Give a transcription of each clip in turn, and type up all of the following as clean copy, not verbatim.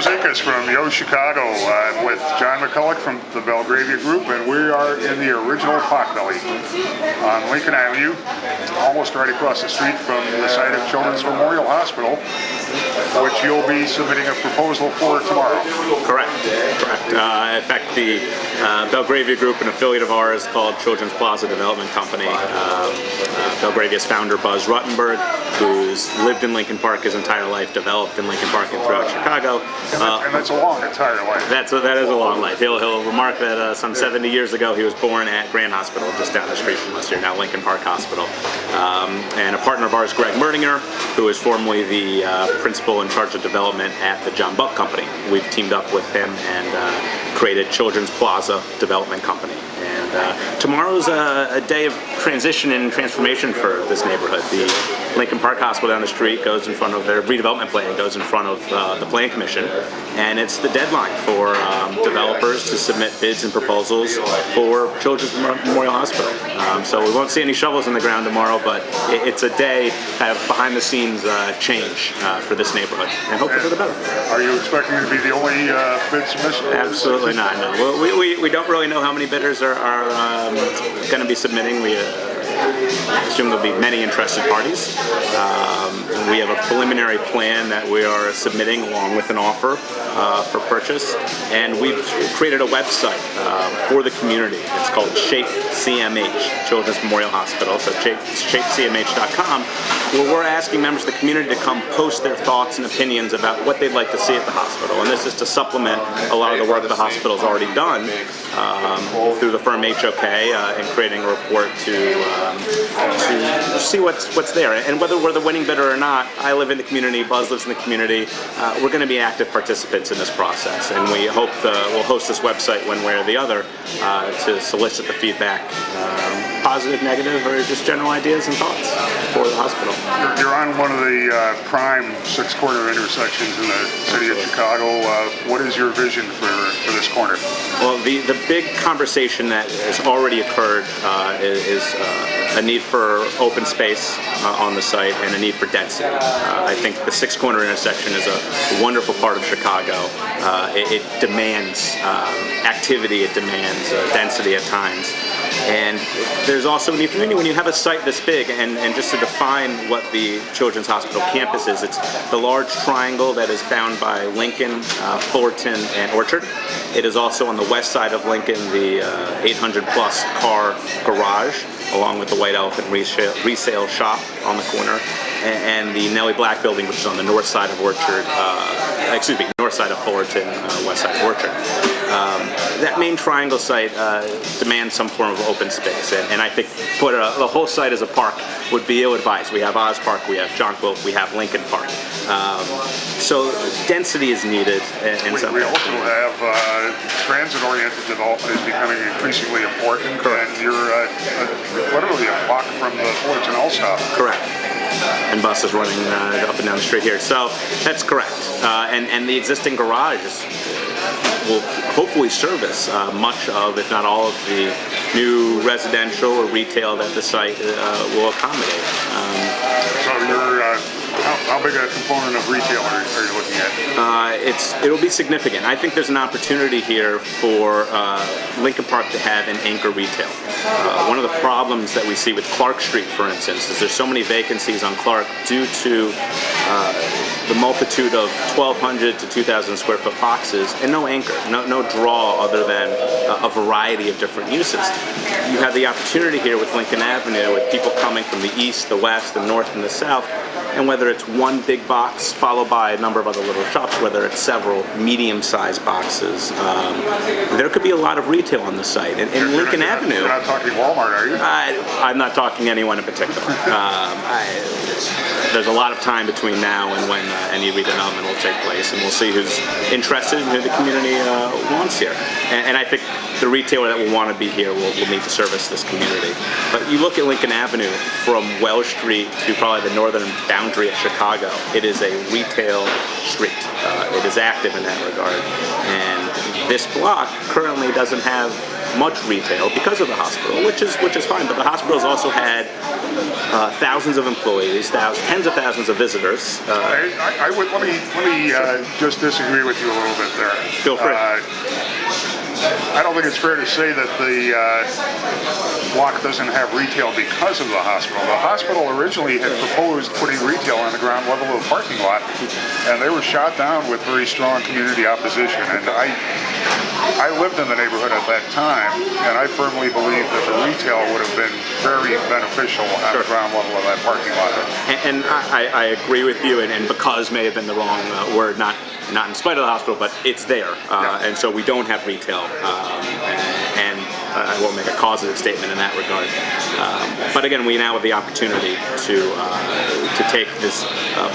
Zikas from YoChicago with Jon McCulloch from the Belgravia Group, and we are in the original Potbelly on Lincoln Avenue, almost right across the street from the site of Children's Memorial Hospital, which you'll be submitting a proposal for tomorrow. Correct. In fact, the Belgravia Group, an affiliate of ours called Children's Plaza Development Company, Belgravia's founder Buzz Ruttenberg, who's lived in Lincoln Park his entire life, developed in Lincoln Park and throughout Chicago. And that's a long entire life. That is a long life. He'll remark that some 70 years ago he was born at Grand Hospital, just down the street from us here, now Lincoln Park Hospital. And a partner of ours, Greg Merdinger, who is formerly the principal in charge of development at the John Buck Company. We've teamed up with him and created Children's Plaza Development Company. And tomorrow's a day of transition and transformation for this neighborhood. The Lincoln Park Hospital down the street goes in front of their redevelopment plan, goes in front of the Plan Commission, and it's the deadline for developers to submit bids and proposals for Children's Memorial Hospital. So we won't see any shovels in the ground tomorrow, but it's a day kind of behind the scenes change for this neighborhood, and hopefully for the better. Are you expecting to be the only bid submission? Absolutely not. No. We don't really know how many bidders are going to be submitting. We assume there'll be many interested parties. We have a preliminary plan that we are submitting along with an offer for purchase, and we've created a website for the community. It's called Shape CMH, Children's Memorial Hospital, so shapecmh.com, where we're asking members of the community to come post their thoughts and opinions about what they'd like to see at the hospital. And this is to supplement a lot of the work the hospital's already done through the firm HOK in creating a report to see what's there. And whether we're the winning bidder or not, I live in the community, Buzz lives in the community, we're going to be active participants in this process. And we hope we'll host this website one way or the other to solicit the feedback, positive, negative, or just general ideas and thoughts for the hospital. You're on one of the prime six-corner intersections in the city of Chicago. What is your vision for this corner? Well, the big conversation that has already occurred is a need for open space on the site and a need for density. I think the six-corner intersection is a wonderful part of Chicago. It demands activity, it demands density at times. And there's also a need for when you have a site this big, and just to define what the Children's Hospital campus is, it's the large triangle that is bound by Lincoln, Fullerton, and Orchard. It is also on the west side of Lincoln, the 800-plus car garage, along with the White Elephant resale shop on the corner, and the Nellie Black building, which is on the north side of Orchard, north side of Fullerton, west side of Orchard. That main triangle site demands some form of open space, and I think the whole site as a park would be ill-advised. We have Oz Park, we have Jonquil, we have Lincoln Park. So density is needed in some We also have transit-oriented development is becoming increasingly important. Correct. And you're literally a block from the Fullerton L stop. Correct. And buses running up and down the street here. So that's correct. And the existing garages will hopefully service much of, if not all of, the new residential or retail that the site will accommodate. So how big a component of retail are you looking at? It'll be significant. I think there's an opportunity here for Lincoln Park to have an anchor retail. One of the problems that we see with Clark Street, for instance, is there's so many vacancies on Clark due to the multitude of 1,200 to 2,000 square foot boxes and no anchor, no draw other than a variety of different uses. You have the opportunity here with Lincoln Avenue, with people coming from the east, the west, the north, and the south, and whether it's one big box followed by a number of other little shops, whether it's several medium-sized boxes, there could be a lot of retail on the site. And in Lincoln Avenue... You're not talking Walmart, are you? I'm not talking anyone in particular. There's a lot of time between now and when any redevelopment will take place, and we'll see who's interested and who the community wants here. And I think the retailer that will want to be here will need to service this community. But you look at Lincoln Avenue from Welsh Street to probably the northern boundary of Chicago, it is a retail street. It is active in that regard. And this block currently doesn't have much retail because of the hospital, which is fine. But the hospital has also had thousands of employees, tens of thousands of visitors. Let me just disagree with you a little bit there. Feel free. I don't think it's fair to say that the block doesn't have retail because of the hospital. The hospital originally had proposed putting retail on the ground level of the parking lot, and they were shot down with very strong community opposition. And I lived in the neighborhood at that time, and I firmly believe that the retail would have been very beneficial on the ground level of that parking lot. And I agree with you, and because may have been the wrong word, not in spite of the hospital, but it's there. And so we don't have retail. And I won't make a causative statement in that regard. But again, we now have the opportunity to take this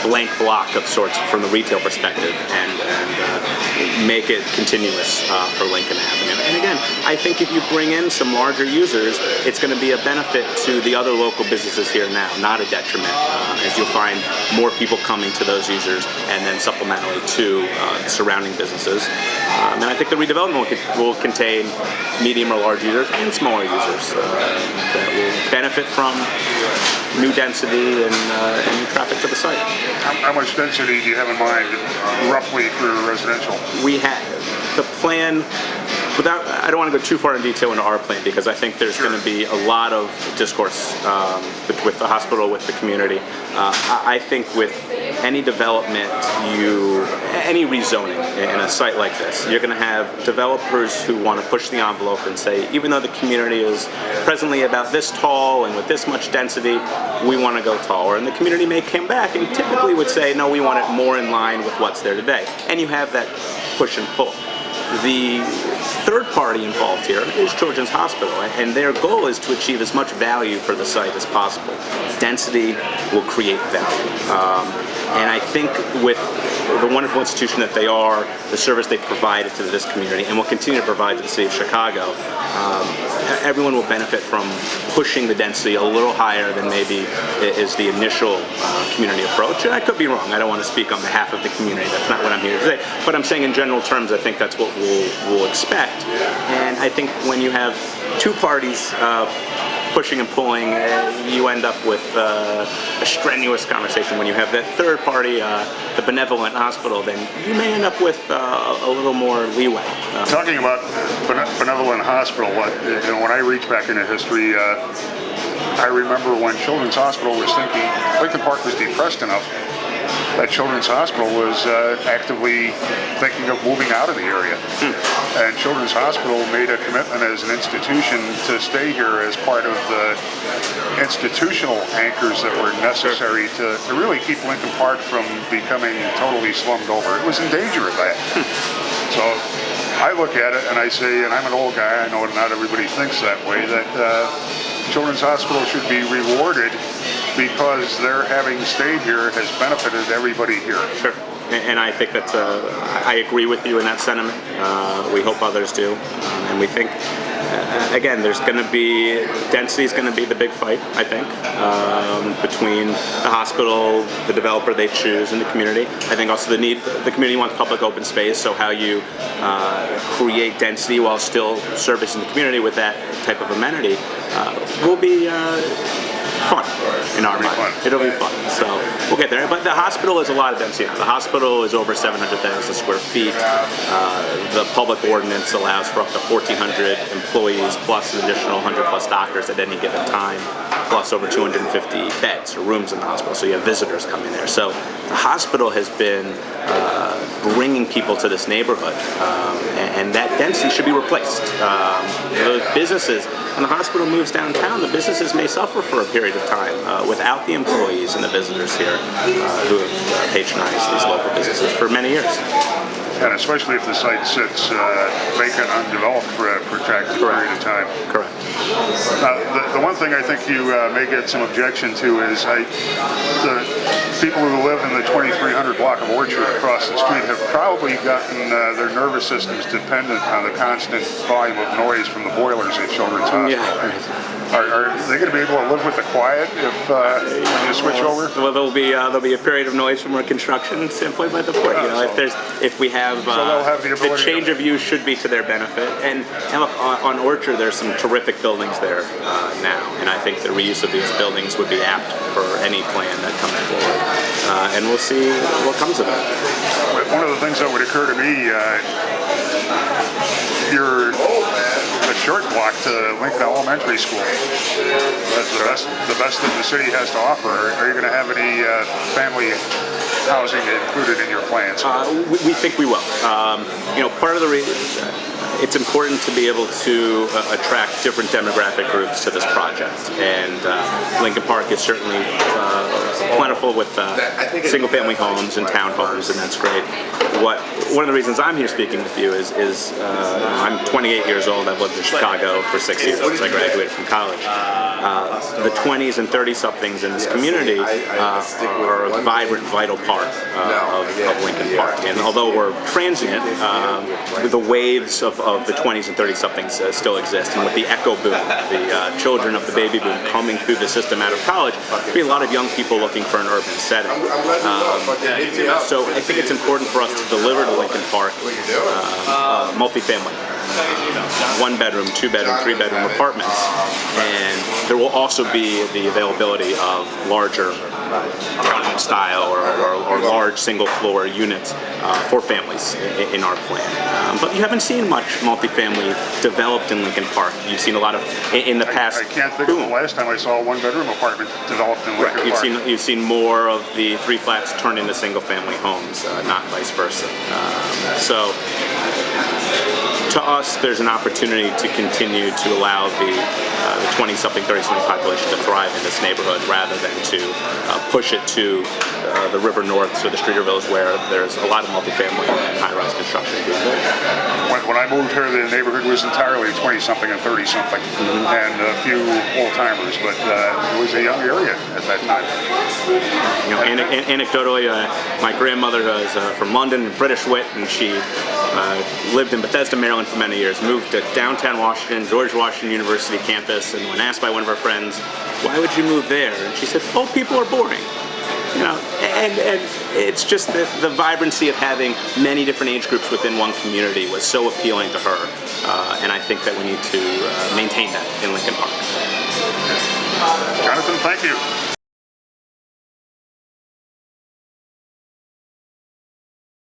blank block of sorts from the retail perspective and make it continuous for Lincoln Avenue. And again, I think if you bring in some larger users, it's going to be a benefit to the other local businesses here now, not a detriment, as you'll find more people coming to those users and then supplementally to the surrounding businesses. And I think the redevelopment will contain medium or large users and smaller users that will benefit from new density and new traffic to the site. How much density do you have in mind, roughly, for residential? We have the plan. I don't want to go too far in detail into our plan because I think there's going to be a lot of discourse with the hospital, with the community. I think with any development, any rezoning in a site like this, you're going to have developers who want to push the envelope and say, even though the community is presently about this tall and with this much density, we want to go taller. And the community may come back and typically would say, no, we want it more in line with what's there today. And you have that push and pull. The third party involved here is Children's Hospital, and their goal is to achieve as much value for the site as possible. Density will create value. And I think with the wonderful institution that they are, the service they've provided to this community and will continue to provide to the city of Chicago, everyone will benefit from pushing the density a little higher than maybe is the initial community approach. And I could be wrong. I don't want to speak on behalf of the community. That's not what I'm here to say. But I'm saying in general terms, I think that's what we'll expect. And I think when you have two parties pushing and pulling, you end up with a strenuous conversation. When you have that third party, the benevolent hospital, then you may end up with a little more leeway. Talking about benevolent hospital, when I reach back into history, I remember when Children's Hospital was thinking Lincoln Park was depressed enough that Children's Hospital was actively thinking of moving out of the area. And Children's Hospital made a commitment as an institution to stay here as part of the institutional anchors that were necessary to really keep Lincoln Park from becoming totally slummed over. It was in danger of that. So I look at it and I say, and I'm an old guy, I know not everybody thinks that way, that Children's Hospital should be rewarded because their having stayed here has benefited everybody here. Sure. And I think that's I agree with you in that sentiment. We hope others do. And we think, again, there's going to be, density is going to be the big fight, I think, between the hospital, the developer they choose, and the community. I think also the community wants public open space, so how you create density while still servicing the community with that type of amenity will be fun in our mind. It'll be fun. So we'll get there. But the hospital is a lot of density now. The hospital is over 700,000 square feet. The public ordinance allows for up to 1,400 employees plus an additional 100 plus doctors at any given time, plus over 250 beds or rooms in the hospital. So you have visitors coming there. So the hospital has been bringing people to this neighborhood, and that density should be replaced. Those businesses, when the hospital moves downtown, the businesses may suffer for a period of time without the employees and the visitors here who have patronized these local businesses for many years. And especially if the site sits vacant, undeveloped for a protracted period of time. Correct. The one thing I think you may get some objection to is the people who who live in the 2300 block of Orchard across the street have probably gotten their nervous systems dependent on the constant volume of noise from the boilers at Children's Hospital. Yeah. Are they going to be able to live with the quiet if when you switch over? Well, there'll be a period of noise from our construction standpoint, but the point, if we have, they'll have the change of use should be to their benefit. And look, on Orchard, there's some terrific buildings there now, and I think the reuse of these buildings would be apt for any plan that comes forward. And we'll see what comes of it. One of the things that would occur to me, you're a short block to Lincoln Elementary School. That's the best that the city has to offer. Are you going to have any family housing included in your plans? We think we will. Part of the reason it's important to be able to attract different demographic groups to this project, and Lincoln Park is certainly plentiful with single-family homes and townhomes, and that's great. One of the reasons I'm here speaking with you is I'm 28 years old. I've lived in Chicago for 6 years since I graduated from college. The 20s and 30-somethings in this community are a vibrant, vital part of Lincoln Park. And although we're transient, the waves of the 20s and 30-somethings still exist. And with the echo boom, the children of the baby boom coming through the system out of college, there'll be a lot of young people looking for an urban setting. So I think it's important for us to deliver to Lincoln Park multifamily. 1-bedroom, 2-bedroom, 3-bedroom apartments, and there will also be the availability of larger townhome style or large single-floor units for families in our plan. But you haven't seen much multifamily developed in Lincoln Park. You've seen a lot of in the past. I can't think of the last time I saw a 1-bedroom apartment developed in Lincoln Park. You've seen more of the 3 flats turn into single-family homes, not vice versa. So, to us, there's an opportunity to continue to allow the 20-something, 30-something population to thrive in this neighborhood rather than to push it to the river north, so the Streeter Village, where there's a lot of multifamily and high-rise construction being built. When I moved here, the neighborhood was entirely 20-something and 30-something, and a few old-timers, but it was a young area at that time. Anecdotally, my grandmother was from London, British wit, and she lived in Bethesda, Maryland for many years, moved to downtown Washington, George Washington University campus, and when asked by one of her friends, why would you move there? And she said, oh, people are boring. And it's just the vibrancy of having many different age groups within one community was so appealing to her, and I think that we need to maintain that in Lincoln Park. Jonathan, thank you.